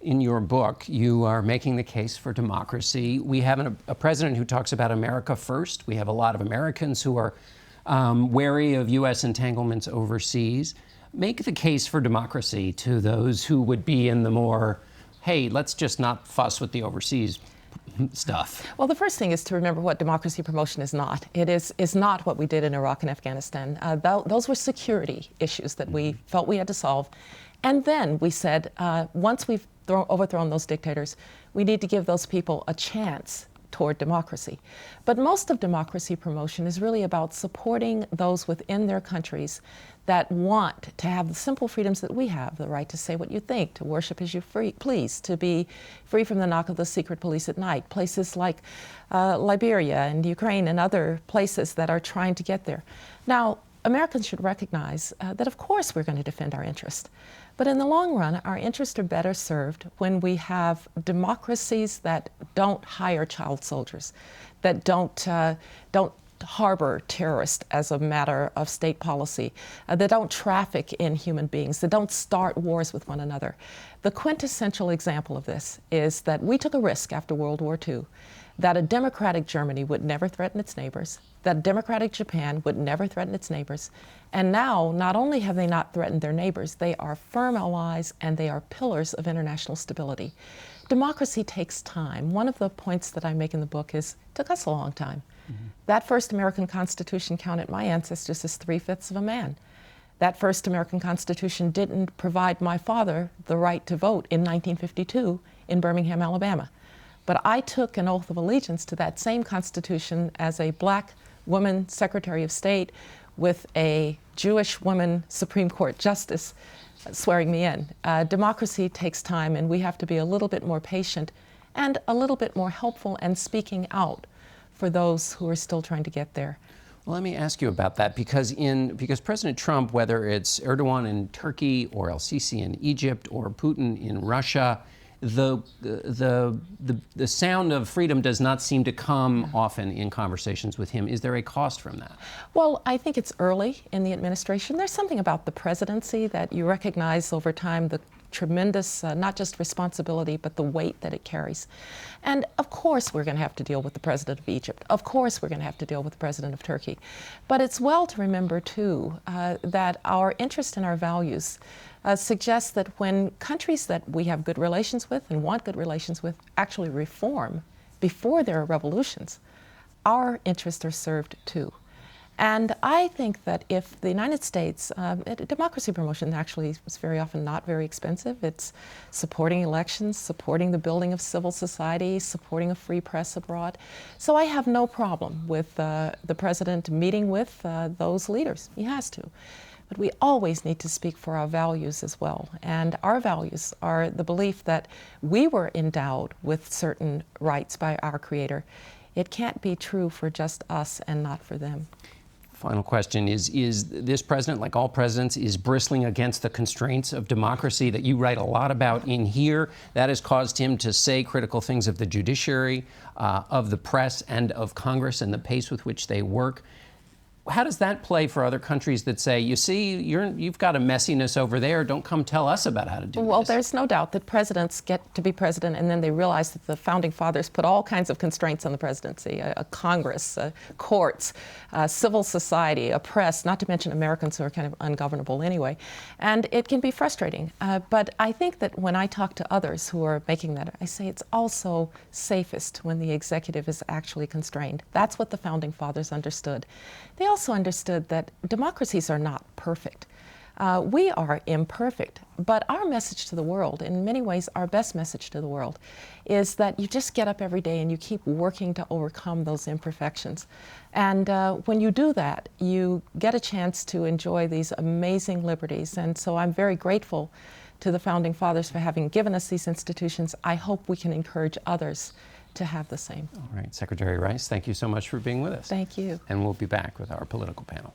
in your book, you are making the case for democracy. We have a president who talks about America first. We have a lot of Americans who are wary of U.S. entanglements overseas. Make the case for democracy to those who would be in the more, hey, let's just not fuss with the overseas stuff. Well, the first thing is to remember what democracy promotion is not. It is not what we did in Iraq and Afghanistan. Those were security issues that we felt we had to solve. And then we said, once we've overthrown those dictators, we need to give those people a chance toward democracy. But most of democracy promotion is really about supporting those within their countries that want to have the simple freedoms that we have, the right to say what you think, to worship as you please, to be free from the knock of the secret police at night, places like Liberia and Ukraine and other places that are trying to get there. Now, Americans should recognize that of course we're going to defend our interests. But in the long run, our interests are better served when we have democracies that don't hire child soldiers, that don't harbor terrorists as a matter of state policy, that don't traffic in human beings, that don't start wars with one another. The quintessential example of this is that we took a risk after World War II that a democratic Germany would never threaten its neighbors, that democratic Japan would never threaten its neighbors. And now, not only have they not threatened their neighbors, they are firm allies and they are pillars of international stability. Democracy takes time. One of the points that I make in the book is it took us a long time. That first American Constitution counted my ancestors as 3/5 of a man. That first American Constitution didn't provide my father the right to vote in 1952 in Birmingham, Alabama. But I took an oath of allegiance to that same Constitution as a black woman Secretary of State with a Jewish woman Supreme Court Justice swearing me in. Democracy takes time, and we have to be a little bit more patient and a little bit more helpful and speaking out for those who are still trying to get there. Well, let me ask you about that, because President Trump, whether it's Erdogan in Turkey or el-Sisi in Egypt or Putin in Russia, the sound of freedom does not seem to come often in conversations with him. Is there a cost from that? Well, I think it's early in the administration. There's something about the presidency that you recognize over time, the tremendous, not just responsibility, but the weight that it carries. And of course we're going to have to deal with the president of Egypt. Of course we're going to have to deal with the president of Turkey. But it's well to remember, too, that our interest in our values suggests that when countries that we have good relations with and want good relations with actually reform before there are revolutions, our interests are served, too. And I think that if the United States, democracy promotion actually is very often not very expensive. It's supporting elections, supporting the building of civil society, supporting a free press abroad. So I have no problem with the president meeting with those leaders. He has to. But we always need to speak for our values as well. And our values are the belief that we were endowed with certain rights by our Creator. It can't be true for just us and not for them. Final question is this president, like all presidents, is bristling against the constraints of democracy that you write a lot about in here. That has caused him to say critical things of the judiciary, of the press, and of Congress and the pace with which they work. How does that play for other countries that say, you see, you've got a messiness over there, don't come tell us about how to do this? Well, there's no doubt that presidents get to be president and then they realize that the founding fathers put all kinds of constraints on the presidency, a Congress, courts, civil society, a press, not to mention Americans who are kind of ungovernable anyway. And it can be frustrating. But I think that when I talk to others who are making that, I say it's also safest when the executive is actually constrained. That's what the founding fathers understood. They also understood that democracies are not perfect. We are imperfect, but our message to the world, in many ways our best message to the world, is that you just get up every day and you keep working to overcome those imperfections. And when you do that, you get a chance to enjoy these amazing liberties. And so I'm very grateful to the founding fathers for having given us these institutions. I hope we can encourage others to have the same. All right, Secretary Rice, thank you so much for being with us. Thank you. And we'll be back with our political panel.